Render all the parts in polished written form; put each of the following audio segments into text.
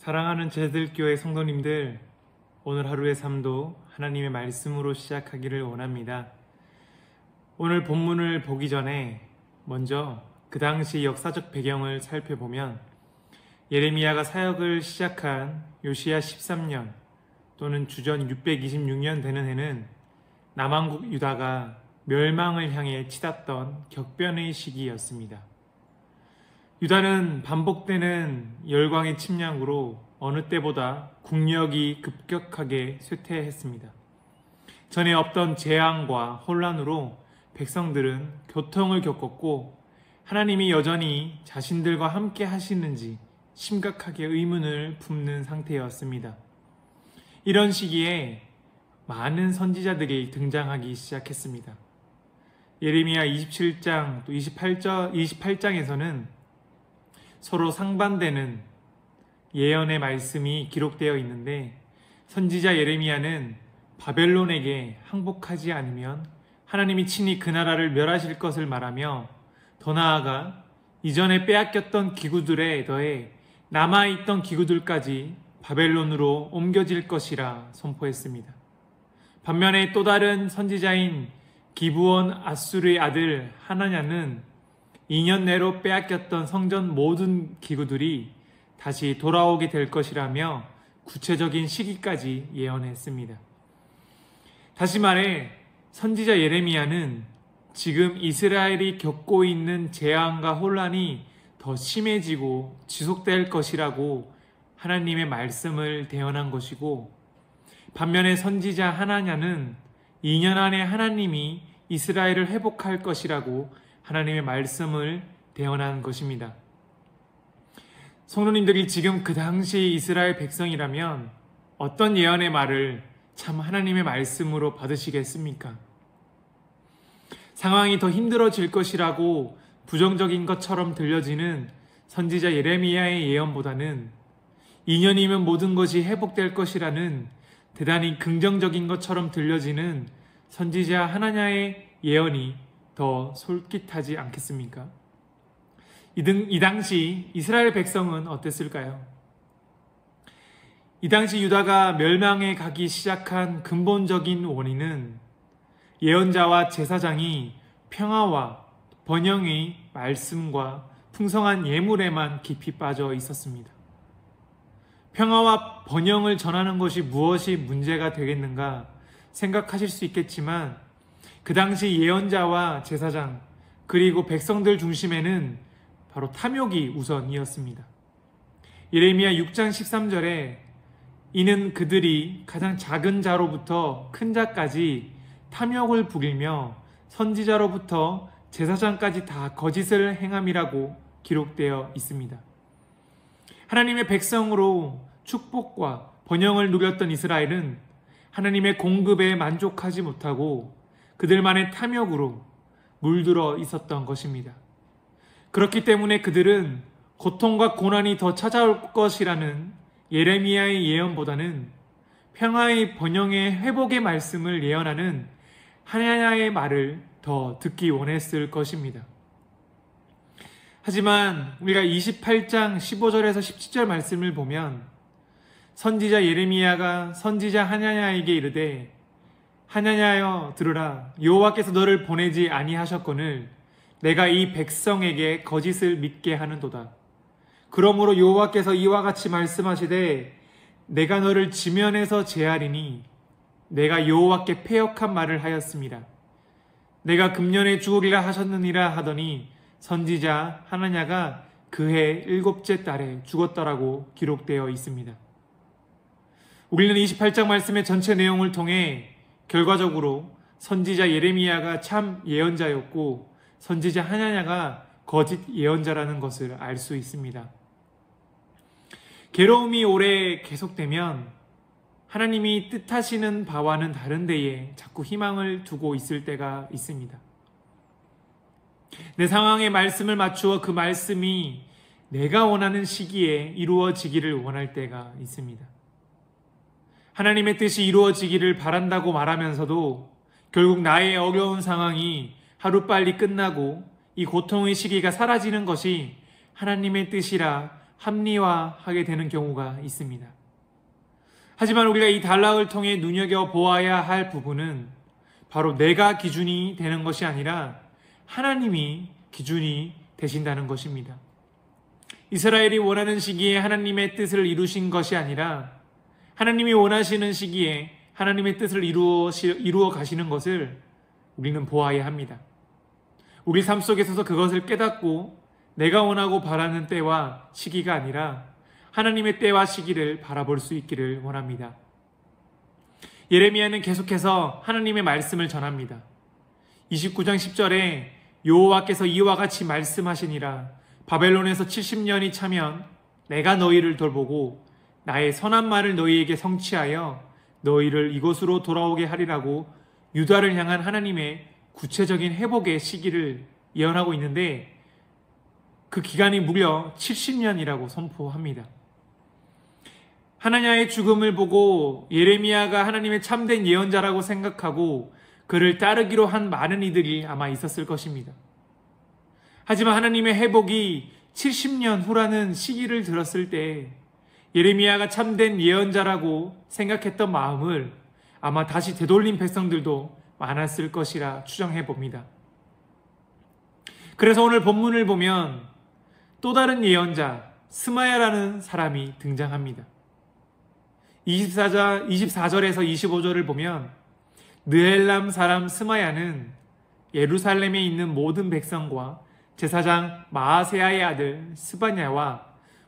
사랑하는 제들교회 성도님들, 오늘 하루의 삶도 하나님의 말씀으로 시작하기를 원합니다. 오늘 본문을 보기 전에 먼저 그 당시 역사적 배경을 살펴보면 예레미야가 사역을 시작한 요시야 13년 또는 주전 626년 되는 해는 남왕국 유다가 멸망을 향해 치닫던 격변의 시기였습니다. 유다는 반복되는 열광의 침략으로 어느 때보다 국력이 급격하게 쇠퇴했습니다. 전에 없던 재앙과 혼란으로 백성들은 고통을 겪었고 하나님이 여전히 자신들과 함께 하시는지 심각하게 의문을 품는 상태였습니다. 이런 시기에 많은 선지자들이 등장하기 시작했습니다. 예레미야 27장 또 28장에서는 서로 상반되는 예언의 말씀이 기록되어 있는데 선지자 예레미야는 바벨론에게 항복하지 않으면 하나님이 친히 그 나라를 멸하실 것을 말하며 더 나아가 이전에 빼앗겼던 기구들에 더해 남아있던 기구들까지 바벨론으로 옮겨질 것이라 선포했습니다. 반면에 또 다른 선지자인 기브온 아술의 아들 하나냐는 2년 내로 빼앗겼던 성전 모든 기구들이 다시 돌아오게 될 것이라며 구체적인 시기까지 예언했습니다. 다시 말해 선지자 예레미야는 지금 이스라엘이 겪고 있는 재앙과 혼란이 더 심해지고 지속될 것이라고 하나님의 말씀을 대언한 것이고, 반면에 선지자 하나냐는 2년 안에 하나님이 이스라엘을 회복할 것이라고 하나님의 말씀을 대언한 것입니다. 성도님들이 지금 그 당시 이스라엘 백성이라면 어떤 예언의 말을 참 하나님의 말씀으로 받으시겠습니까? 상황이 더 힘들어질 것이라고 부정적인 것처럼 들려지는 선지자 예레미야의 예언보다는 2년이면 모든 것이 회복될 것이라는 대단히 긍정적인 것처럼 들려지는 선지자 하나냐의 예언이 더 솔깃하지 않겠습니까? 이 당시 이스라엘 백성은 어땠을까요? 이 당시 유다가 멸망에 가기 시작한 근본적인 원인은 예언자와 제사장이 평화와 번영의 말씀과 풍성한 예물에만 깊이 빠져 있었습니다. 평화와 번영을 전하는 것이 무엇이 문제가 되겠는가 생각하실 수 있겠지만 그 당시 예언자와 제사장 그리고 백성들 중심에는 바로 탐욕이 우선이었습니다. 예레미야 6장 13절에 이는 그들이 가장 작은 자로부터 큰 자까지 탐욕을 부리며 선지자로부터 제사장까지 다 거짓을 행함이라고 기록되어 있습니다. 하나님의 백성으로 축복과 번영을 누렸던 이스라엘은 하나님의 공급에 만족하지 못하고 그들만의 탐욕으로 물들어 있었던 것입니다. 그렇기 때문에 그들은 고통과 고난이 더 찾아올 것이라는 예레미야의 예언보다는 평화의 번영의 회복의 말씀을 예언하는 하나냐의 말을 더 듣기 원했을 것입니다. 하지만 우리가 28장 15절에서 17절 말씀을 보면 선지자 예레미야가 선지자 하나냐에게 이르되 하나냐여 들으라. 여호와께서 너를 보내지 아니하셨거늘 내가 이 백성에게 거짓을 믿게 하는도다. 그러므로 여호와께서 이와 같이 말씀하시되 내가 너를 지면에서 제하리니 내가 여호와께 패역한 말을 하였습니다. 내가 금년에 죽으리라 하셨느니라 하더니 선지자 하나냐가 그해 7째 달에 죽었더라고 기록되어 있습니다. 우리는 28장 말씀의 전체 내용을 통해 결과적으로 선지자 예레미야가 참 예언자였고 선지자 하나냐가 거짓 예언자라는 것을 알 수 있습니다. 괴로움이 오래 계속되면 하나님이 뜻하시는 바와는 다른 데에 자꾸 희망을 두고 있을 때가 있습니다. 내 상황에 말씀을 맞추어 그 말씀이 내가 원하는 시기에 이루어지기를 원할 때가 있습니다. 하나님의 뜻이 이루어지기를 바란다고 말하면서도 결국 나의 어려운 상황이 하루빨리 끝나고 이 고통의 시기가 사라지는 것이 하나님의 뜻이라 합리화하게 되는 경우가 있습니다. 하지만 우리가 이 단락을 통해 눈여겨보아야 할 부분은 바로 내가 기준이 되는 것이 아니라 하나님이 기준이 되신다는 것입니다. 이스라엘이 원하는 시기에 하나님의 뜻을 이루신 것이 아니라 하나님이 원하시는 시기에 하나님의 뜻을 이루어 가시는 것을 우리는 보아야 합니다. 우리 삶 속에서도 그것을 깨닫고 내가 원하고 바라는 때와 시기가 아니라 하나님의 때와 시기를 바라볼 수 있기를 원합니다. 예레미야는 계속해서 하나님의 말씀을 전합니다. 29장 10절에 여호와께서 이와 같이 말씀하시니라. 바벨론에서 70년이 차면 내가 너희를 돌보고 나의 선한 말을 너희에게 성취하여 너희를 이곳으로 돌아오게 하리라고 유다를 향한 하나님의 구체적인 회복의 시기를 예언하고 있는데 그 기간이 무려 70년이라고 선포합니다. 하나냐의 죽음을 보고 예레미야가 하나님의 참된 예언자라고 생각하고 그를 따르기로 한 많은 이들이 아마 있었을 것입니다. 하지만 하나님의 회복이 70년 후라는 시기를 들었을 때 예레미야가 참된 예언자라고 생각했던 마음을 아마 다시 되돌린 백성들도 많았을 것이라 추정해 봅니다. 그래서 오늘 본문을 보면 또 다른 예언자 스마야라는 사람이 등장합니다. 24절에서 25절을 보면 느헬람 사람 스마야는 예루살렘에 있는 모든 백성과 제사장 마아세야의 아들 스바냐와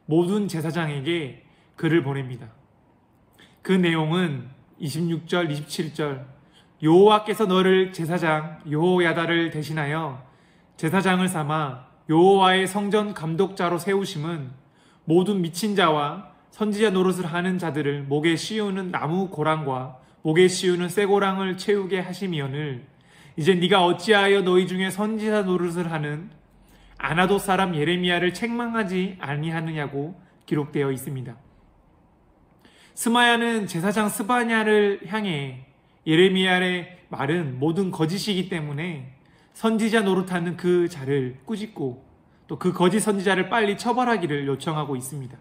모든 제사장에게 글을 보냅니다. 그 내용은 26절, 27절 여호와께서 너를 제사장 여호야다를 대신하여 제사장을 삼아 여호와의 성전 감독자로 세우심은 모든 미친 자와 선지자 노릇을 하는 자들을 목에 씌우는 나무 고랑과 목에 씌우는 쇠고랑을 채우게 하심이오늘 이제 네가 어찌하여 너희 중에 선지자 노릇을 하는 아나돗 사람 예레미야를 책망하지 아니하느냐고 기록되어 있습니다. 스마야는 제사장 스바냐를 향해 예레미야의 말은 모든 거짓이기 때문에 선지자 노릇하는 그 자를 꾸짖고 또 그 거짓 선지자를 빨리 처벌하기를 요청하고 있습니다.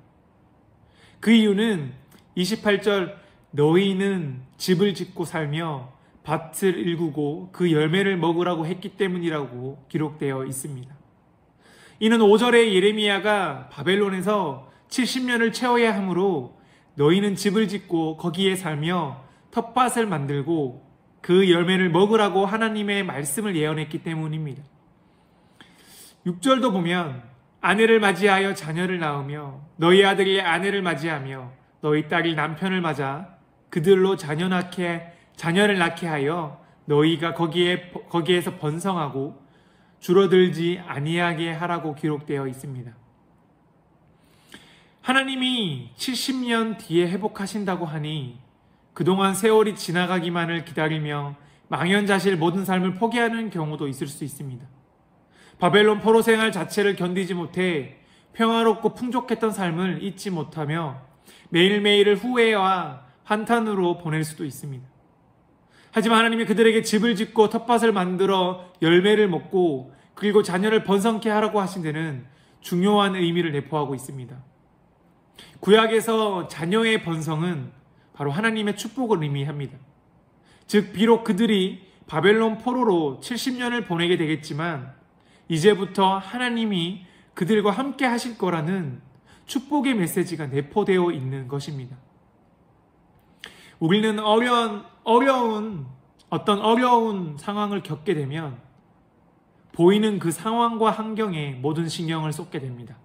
그 이유는 28절 너희는 집을 짓고 살며 밭을 일구고 그 열매를 먹으라고 했기 때문이라고 기록되어 있습니다. 이는 5절에 예레미야가 바벨론에서 70년을 채워야 하므로 너희는 집을 짓고 거기에 살며 텃밭을 만들고 그 열매를 먹으라고 하나님의 말씀을 예언했기 때문입니다. 6절도 보면 아내를 맞이하여 자녀를 낳으며 너희 아들이 아내를 맞이하며 너희 딸이 남편을 맞아 그들로 자녀를 낳게 하여 너희가 거기에서 번성하고 줄어들지 아니하게 하라고 기록되어 있습니다. 하나님이 70년 뒤에 회복하신다고 하니 그동안 세월이 지나가기만을 기다리며 망연자실 모든 삶을 포기하는 경우도 있을 수 있습니다. 바벨론 포로 생활 자체를 견디지 못해 평화롭고 풍족했던 삶을 잊지 못하며 매일매일을 후회와 한탄으로 보낼 수도 있습니다. 하지만 하나님이 그들에게 집을 짓고 텃밭을 만들어 열매를 먹고 그리고 자녀를 번성케 하라고 하신 데는 중요한 의미를 내포하고 있습니다. 구약에서 자녀의 번성은 바로 하나님의 축복을 의미합니다. 즉 비록 그들이 바벨론 포로로 70년을 보내게 되겠지만 이제부터 하나님이 그들과 함께 하실 거라는 축복의 메시지가 내포되어 있는 것입니다. 우리는 어려운 상황을 겪게 되면 보이는 그 상황과 환경에 모든 신경을 쏟게 됩니다.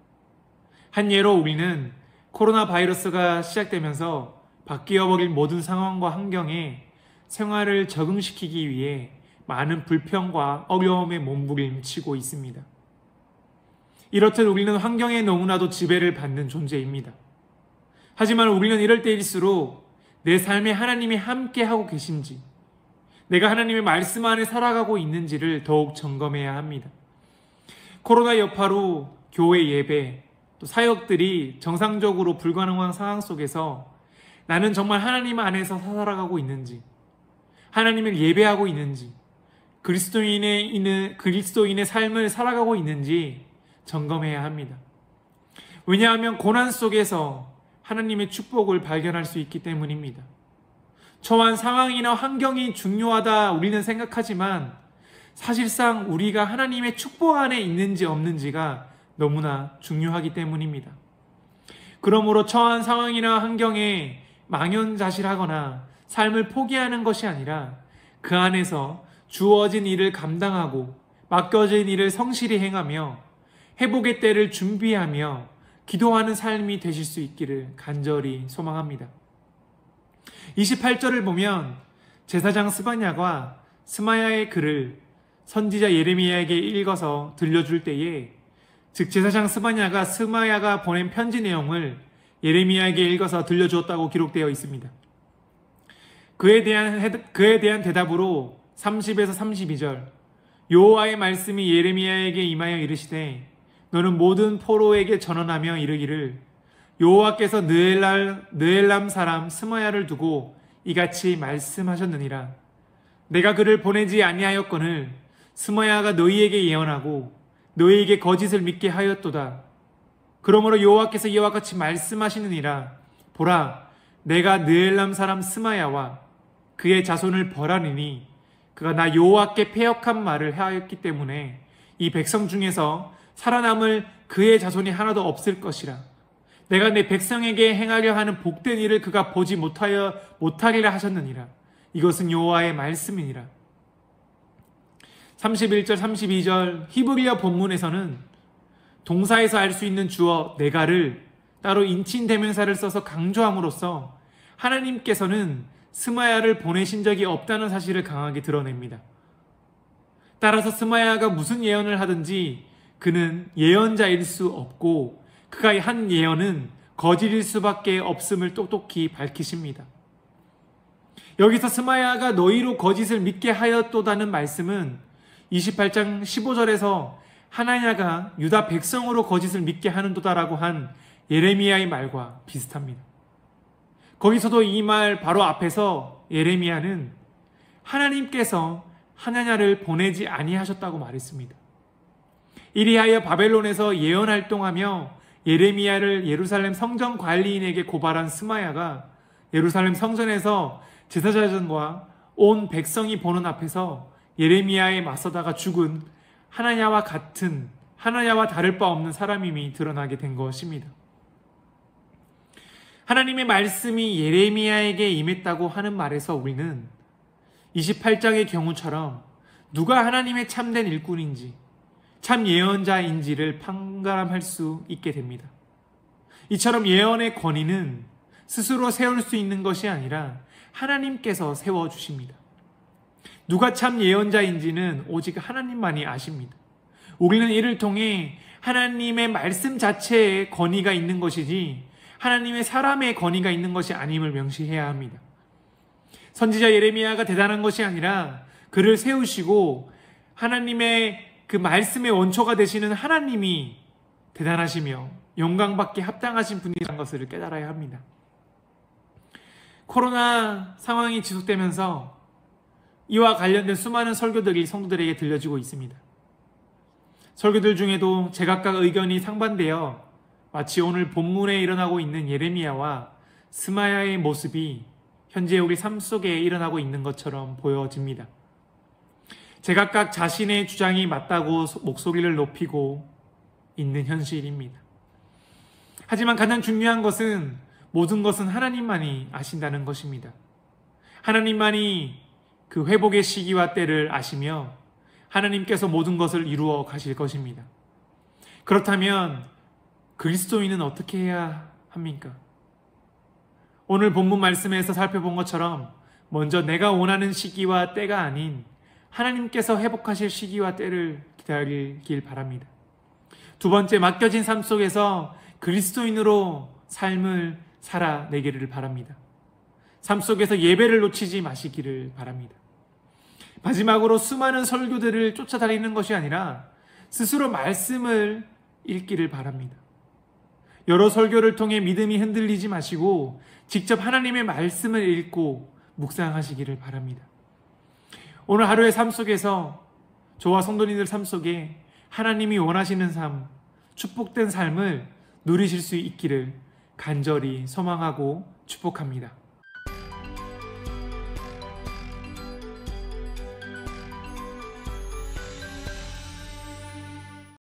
한 예로 우리는 코로나 바이러스가 시작되면서 바뀌어버린 모든 상황과 환경에 생활을 적응시키기 위해 많은 불평과 어려움에 몸부림치고 있습니다. 이렇듯 우리는 환경에 너무나도 지배를 받는 존재입니다. 하지만 우리는 이럴 때일수록 내 삶에 하나님이 함께하고 계신지, 내가 하나님의 말씀 안에 살아가고 있는지를 더욱 점검해야 합니다. 코로나 여파로 교회 예배, 또 사역들이 정상적으로 불가능한 상황 속에서 나는 정말 하나님 안에서 살아가고 있는지, 하나님을 예배하고 있는지, 그리스도인의 삶을 살아가고 있는지 점검해야 합니다. 왜냐하면 고난 속에서 하나님의 축복을 발견할 수 있기 때문입니다. 처한 상황이나 환경이 중요하다 우리는 생각하지만 사실상 우리가 하나님의 축복 안에 있는지 없는지가 너무나 중요하기 때문입니다. 그러므로 처한 상황이나 환경에 망연자실하거나 삶을 포기하는 것이 아니라 그 안에서 주어진 일을 감당하고 맡겨진 일을 성실히 행하며 회복의 때를 준비하며 기도하는 삶이 되실 수 있기를 간절히 소망합니다. 28절을 보면 제사장 스바냐가 스마야의 글을 선지자 예레미야에게 읽어서 들려줄 때에, 즉 제사장 스바냐가 스마야가 보낸 편지 내용을 예레미야에게 읽어서 들려주었다고 기록되어 있습니다. 그에 대한 대답으로 30에서 32절, 여호와의 말씀이 예레미야에게 임하여 이르시되 너는 모든 포로에게 전언하며 이르기를 여호와께서 느엘람 사람 스마야를 두고 이같이 말씀하셨느니라. 내가 그를 보내지 아니하였거늘 스마야가 너희에게 예언하고 너희에게 거짓을 믿게 하였도다. 그러므로 여호와께서 이와 같이 말씀하시느니라. 보라, 내가 느엘람 사람 스마야와 그의 자손을 벌하리니 그가 나 여호와께 패역한 말을 하였기 때문에 이 백성 중에서 살아남을 그의 자손이 하나도 없을 것이라. 내가 내 백성에게 행하려 하는 복된 일을 그가 보지 못하리라 하셨느니라. 이것은 여호와의 말씀이니라. 31절 32절 히브리어 본문에서는 동사에서 알 수 있는 주어 내가를 따로 인칭 대명사를 써서 강조함으로써 하나님께서는 스마야를 보내신 적이 없다는 사실을 강하게 드러냅니다. 따라서 스마야가 무슨 예언을 하든지 그는 예언자일 수 없고 그가 한 예언은 거짓일 수밖에 없음을 똑똑히 밝히십니다. 여기서 스마야가 너희로 거짓을 믿게 하였도다는 말씀은 28장 15절에서 하나냐가 유다 백성으로 거짓을 믿게 하는도다라고 한 예레미야의 말과 비슷합니다. 거기서도 이 말 바로 앞에서 예레미야는 하나님께서 하나냐를 보내지 아니하셨다고 말했습니다. 이리하여 바벨론에서 예언 활동하며 예레미야를 예루살렘 성전 관리인에게 고발한 스마야가 예루살렘 성전에서 제사장과 온 백성이 보는 앞에서 예레미야에 맞서다가 죽은 하나냐와 다를 바 없는 사람임이 드러나게 된 것입니다. 하나님의 말씀이 예레미야에게 임했다고 하는 말에서 우리는 28장의 경우처럼 누가 하나님의 참된 일꾼인지 참 예언자인지를 판가름할 수 있게 됩니다. 이처럼 예언의 권위는 스스로 세울 수 있는 것이 아니라 하나님께서 세워주십니다. 누가 참 예언자인지는 오직 하나님만이 아십니다. 우리는 이를 통해 하나님의 말씀 자체에 권위가 있는 것이지 하나님의 사람의 권위가 있는 것이 아님을 명시해야 합니다. 선지자 예레미야가 대단한 것이 아니라 그를 세우시고 하나님의 그 말씀의 원초가 되시는 하나님이 대단하시며 영광받기 합당하신 분이라는 것을 깨달아야 합니다. 코로나 상황이 지속되면서 이와 관련된 수많은 설교들이 성도들에게 들려지고 있습니다. 설교들 중에도 제각각 의견이 상반되어 마치 오늘 본문에 일어나고 있는 예레미야와 스마야의 모습이 현재 우리 삶 속에 일어나고 있는 것처럼 보여집니다. 제각각 자신의 주장이 맞다고 목소리를 높이고 있는 현실입니다. 하지만 가장 중요한 것은 모든 것은 하나님만이 아신다는 것입니다. 하나님만이 그 회복의 시기와 때를 아시며 하나님께서 모든 것을 이루어 가실 것입니다. 그렇다면 그리스도인은 어떻게 해야 합니까? 오늘 본문 말씀에서 살펴본 것처럼 먼저 내가 원하는 시기와 때가 아닌 하나님께서 회복하실 시기와 때를 기다리길 바랍니다. 두 번째, 맡겨진 삶 속에서 그리스도인으로 삶을 살아내기를 바랍니다. 삶 속에서 예배를 놓치지 마시기를 바랍니다. 마지막으로 수많은 설교들을 쫓아다니는 것이 아니라 스스로 말씀을 읽기를 바랍니다. 여러 설교를 통해 믿음이 흔들리지 마시고 직접 하나님의 말씀을 읽고 묵상하시기를 바랍니다. 오늘 하루의 삶 속에서 저와 성도님들 삶 속에 하나님이 원하시는 삶, 축복된 삶을 누리실 수 있기를 간절히 소망하고 축복합니다.